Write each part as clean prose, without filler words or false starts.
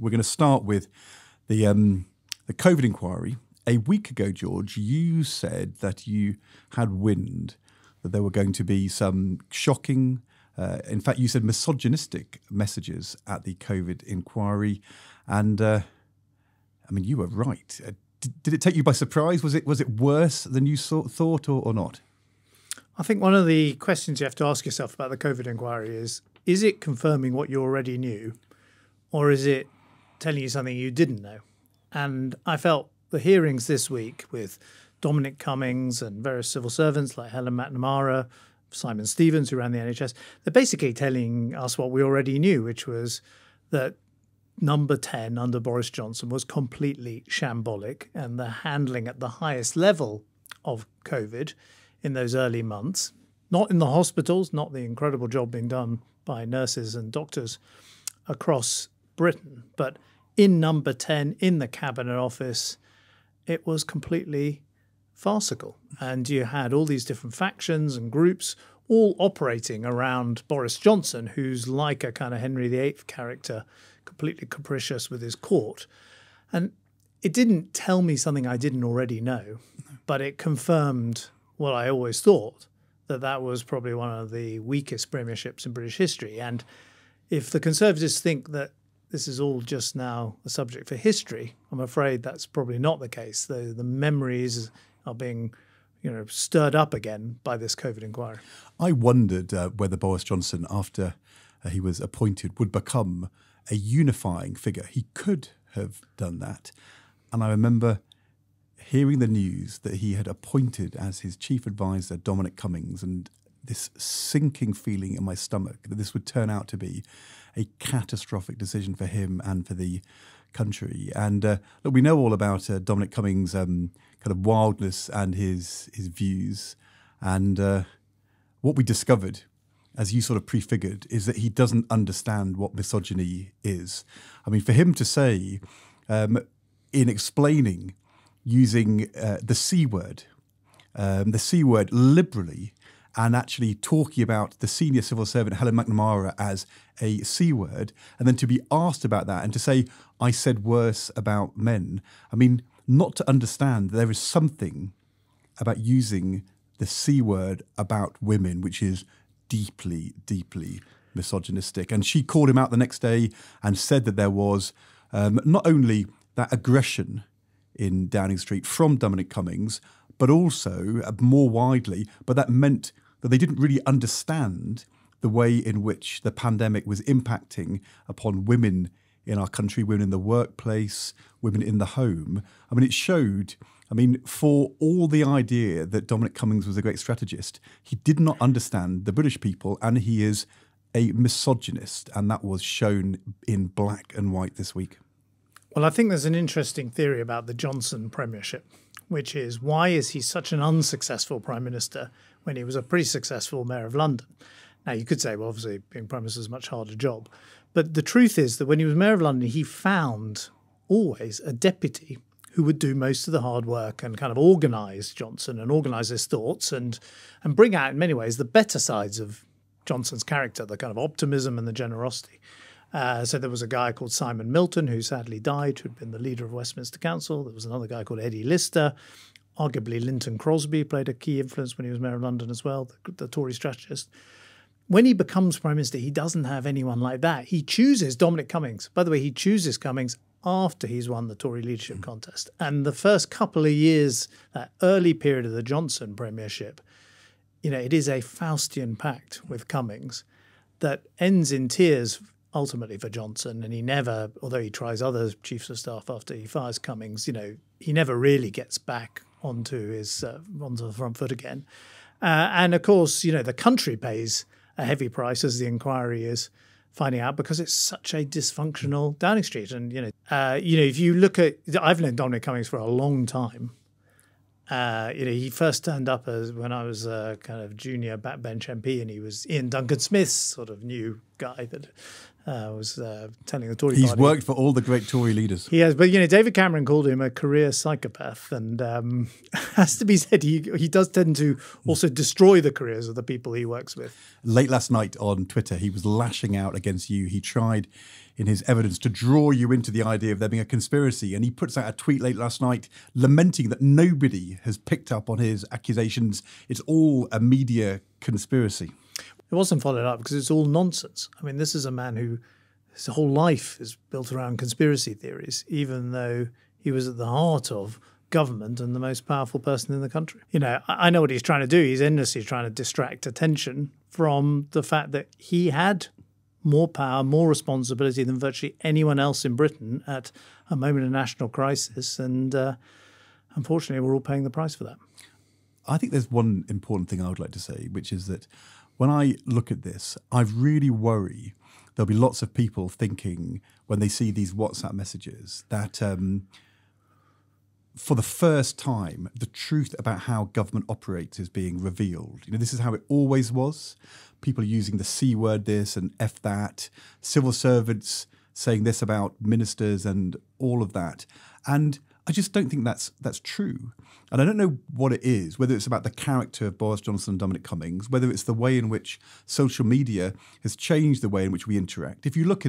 We're going to start with the COVID inquiry. A week ago, George, you said that you had wind, that there were going to be some shocking, in fact, you said misogynistic messages at the COVID inquiry. And you were right. Did it take you by surprise? Was it worse than you thought or not? I think one of the questions you have to ask yourself about the COVID inquiry is it confirming what you already knew, or is it telling you something you didn't know? And I felt the hearings this week with Dominic Cummings and various civil servants like Helen McNamara, Simon Stevens, who ran the NHS, they're basically telling us what we already knew, which was that number 10 under Boris Johnson was completely shambolic, and the handling at the highest level of COVID in those early months, not in the hospitals, not the incredible job being done by nurses and doctors across Britain, but in number 10, in the Cabinet Office, it was completely farcical. And you had all these different factions and groups all operating around Boris Johnson, who's like a kind of Henry VIII character, completely capricious with his court. And it didn't tell me something I didn't already know, but it confirmed what I always thought, that was probably one of the weakest premierships in British history. And if the Conservatives think that this is all just now a subject for history, I'm afraid that's probably not the case. The memories are being stirred up again by this COVID inquiry. I wondered whether Boris Johnson, after he was appointed, would become a unifying figure. He could have done that. And I remember hearing the news that he had appointed as his chief advisor Dominic Cummings, and this sinking feeling in my stomach that this would turn out to be a catastrophic decision for him and for the country. And look, we know all about Dominic Cummings' kind of wildness and his views. And what we discovered, as you sort of prefigured, is that he doesn't understand what misogyny is. I mean, for him to say, in explaining using the C word liberally, and actually talking about the senior civil servant Helen McNamara as a C word, and then to be asked about that and to say, I said worse about men. I mean, not to understand there is something about using the C word about women, which is deeply, deeply misogynistic. And she called him out the next day and said that there was not only that aggression in Downing Street from Dominic Cummings, but also more widely, but that meant that they didn't really understand the way in which the pandemic was impacting upon women in our country, women in the workplace, women in the home. I mean, it showed, for all the idea that Dominic Cummings was a great strategist, he did not understand the British people, and he is a misogynist, and that was shown in black and white this week. Well, I think there's an interesting theory about the Johnson premiership, which is, why is he such an unsuccessful prime minister when he was a pretty successful mayor of London? Now, you could say, well, obviously, being prime minister is a much harder job. But the truth is that when he was mayor of London, he found always a deputy who would do most of the hard work and kind of organise Johnson and organise his thoughts and bring out, in many ways, the better sides of Johnson's character, the kind of optimism and the generosity. So there was a guy called Simon Milton, who sadly died, who'd been the leader of Westminster Council. There was another guy called Eddie Lister. Arguably, Linton Crosby played a key influence when he was mayor of London as well, the Tory strategist. When he becomes prime minister, he doesn't have anyone like that. He chooses Dominic Cummings. By the way, he chooses Cummings after he's won the Tory leadership contest. And the first couple of years, that early period of the Johnson premiership, it is a Faustian pact with Cummings that ends in tears ultimately for Johnson. And he never, although he tries other chiefs of staff after he fires Cummings, he never really gets back onto the front foot again. And of course, the country pays a heavy price, as the inquiry is finding out, because it's such a dysfunctional Downing Street. And, if you look at, I've known Dominic Cummings for a long time. He first turned up when I was a kind of junior backbench MP, and he was Ian Duncan Smith's sort of new guy that was telling the Tory He's party. worked for all the great Tory leaders. He has, but David Cameron called him a career psychopath, and has to be said, he does tend to also destroy the careers of the people he works with. Late last night on Twitter, he was lashing out against you. He tried in his evidence to draw you into the idea of there being a conspiracy, and he puts out a tweet late last night lamenting that nobody has picked up on his accusations. It's all a media conspiracy. It wasn't followed up because it's all nonsense. I mean, this is a man who his whole life is built around conspiracy theories, even though he was at the heart of government and the most powerful person in the country. I know what he's trying to do. He's endlessly trying to distract attention from the fact that he had more power, more responsibility than virtually anyone else in Britain at a moment of national crisis. And unfortunately, we're all paying the price for that. I think there's one important thing I would like to say, which is that when I look at this, I really worry there'll be lots of people thinking when they see these WhatsApp messages that for the first time, the truth about how government operates is being revealed. This is how it always was. People using the C word this and F that, civil servants saying this about ministers and all of that. And I just don't think that's true. And I don't know what it is, whether it's about the character of Boris Johnson and Dominic Cummings, whether it's the way in which social media has changed the way in which we interact. If you look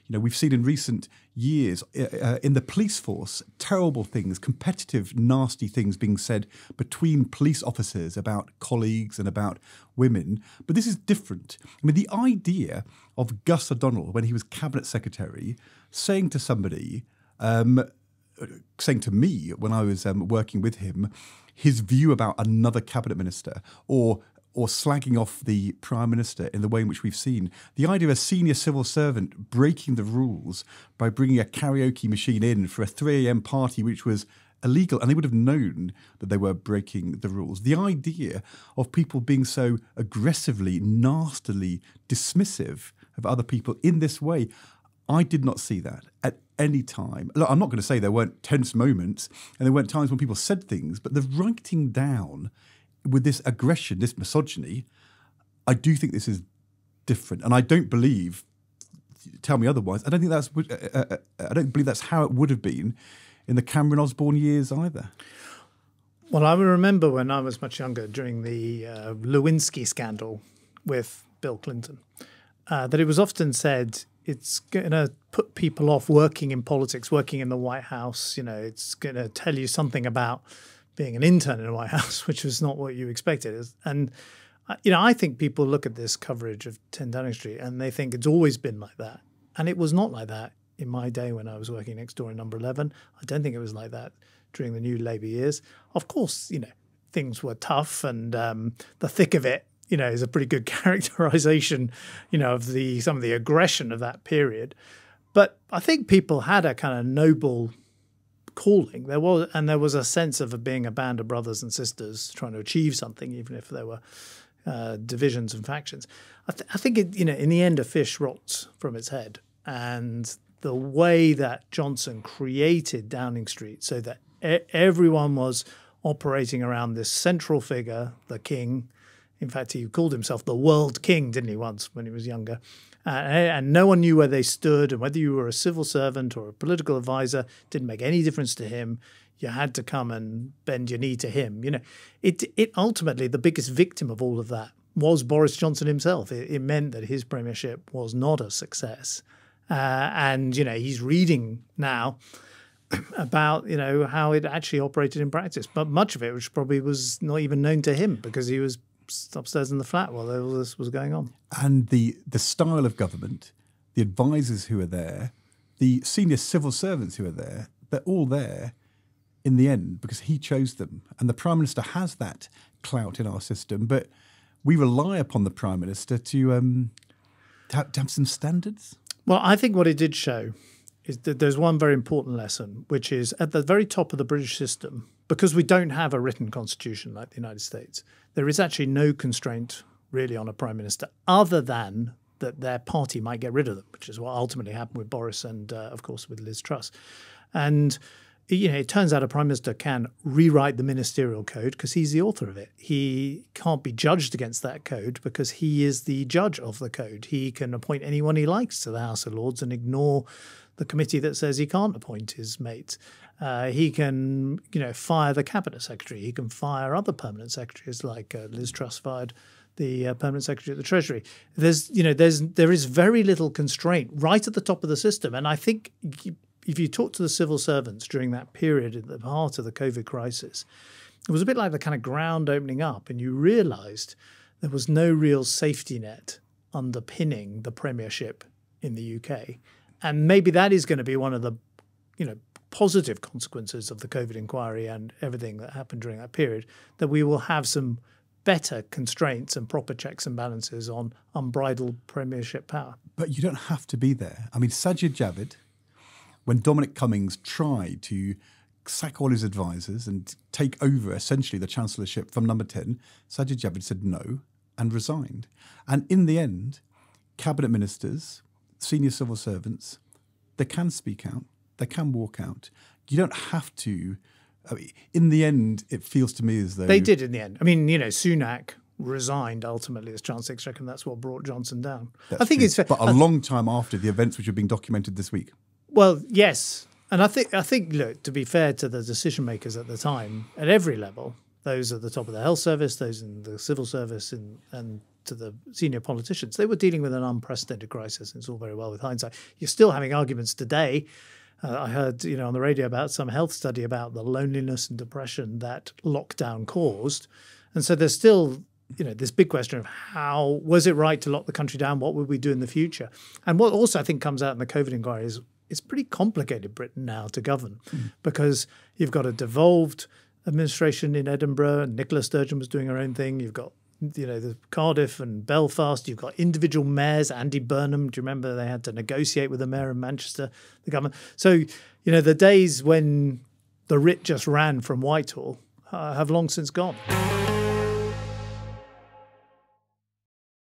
we've seen in recent years in the police force, terrible things, competitive, nasty things being said between police officers about colleagues and about women. But this is different. I mean, the idea of Gus O'Donnell, when he was cabinet secretary, saying to somebody, saying to me when I was working with him, his view about another cabinet minister or slagging off the prime minister in the way in which we've seen. The idea of a senior civil servant breaking the rules by bringing a karaoke machine in for a 3 a.m. party, which was illegal, and they would have known that they were breaking the rules. The idea of people being so aggressively, nastily dismissive of other people in this way, I did not see that at any time. Look, I'm not going to say there weren't tense moments and there weren't times when people said things, but the writing down with this aggression, this misogyny, I do think this is different. And I don't believe, tell me otherwise, I don't believe that's how it would have been in the Cameron Osborne years either. Well, I remember when I was much younger during the Lewinsky scandal with Bill Clinton, that it was often said it's going to put people off working in politics, working in the White House. It's going to tell you something about being an intern in the White House, which was not what you expected. And, I think people look at this coverage of 10 Downing Street and they think it's always been like that. And it was not like that in my day when I was working next door in number 11. I don't think it was like that during the new Labour years. Of course, things were tough and the thick of it, is a pretty good characterization, of some of the aggression of that period. But I think people had a kind of noble calling. There was a sense of being a band of brothers and sisters trying to achieve something, even if there were divisions and factions. I think in the end, a fish rots from its head, and the way that Johnson created Downing Street so that everyone was operating around this central figure, the king. In fact, he called himself the world king, didn't he, once when he was younger? And no one knew where they stood, and whether you were a civil servant or a political advisor didn't make any difference to him. You had to come and bend your knee to him. It ultimately, the biggest victim of all of that was Boris Johnson himself. It meant that his premiership was not a success. And he's reading now about, how it actually operated in practice. But much of it, which probably was not even known to him because he was upstairs in the flat while all this was going on. And the style of government, the advisors who are there, the senior civil servants who are there, they're all there in the end because he chose them. And the Prime Minister has that clout in our system, but we rely upon the Prime Minister to have some standards. Well, I think what it did show is that there's one very important lesson, which is at the very top of the British system, because we don't have a written constitution like the United States, there is actually no constraint really on a Prime Minister other than that their party might get rid of them, which is what ultimately happened with Boris and, of course, with Liz Truss. And it turns out a prime minister can rewrite the ministerial code because he's the author of it. He can't be judged against that code because he is the judge of the code. He can appoint anyone he likes to the House of Lords and ignore the committee that says he can't appoint his mates. He can, fire the cabinet secretary. He can fire other permanent secretaries, like Liz Truss fired the permanent secretary at the Treasury. There is very little constraint right at the top of the system, and I think if you talk to the civil servants during that period at the heart of the COVID crisis, it was a bit like the kind of ground opening up, and you realised there was no real safety net underpinning the premiership in the UK. And maybe that is going to be one of the, positive consequences of the COVID inquiry and everything that happened during that period, that we will have some better constraints and proper checks and balances on unbridled premiership power. But you don't have to be there. I mean, Sajid Javid, when Dominic Cummings tried to sack all his advisors and take over essentially the chancellorship from number 10, Sajid Javid said no and resigned. And in the end, cabinet ministers, senior civil servants, they can speak out, they can walk out. You don't have to. I mean, in the end, it feels to me as though... They did in the end. I mean, Sunak resigned ultimately as Chancellor Exchequer, and that's what brought Johnson down. I think it's... But a long time after the events which are being documented this week. Well, yes. And I think, look, to be fair to the decision makers at the time, at every level, those at the top of the health service, those in the civil service, and to the senior politicians, they were dealing with an unprecedented crisis. It's all very well with hindsight. You're still having arguments today. I heard, on the radio about some health study about the loneliness and depression that lockdown caused. And so there's still, this big question of how was it right to lock the country down? What would we do in the future? And what also I think comes out in the COVID inquiry is it's pretty complicated, Britain, now to govern because you've got a devolved administration in Edinburgh, and Nicola Sturgeon was doing her own thing. You've got the Cardiff and Belfast. You've got individual mayors. Andy Burnham, do you remember they had to negotiate with the mayor in Manchester, the government? So, the days when the writ just ran from Whitehall have long since gone.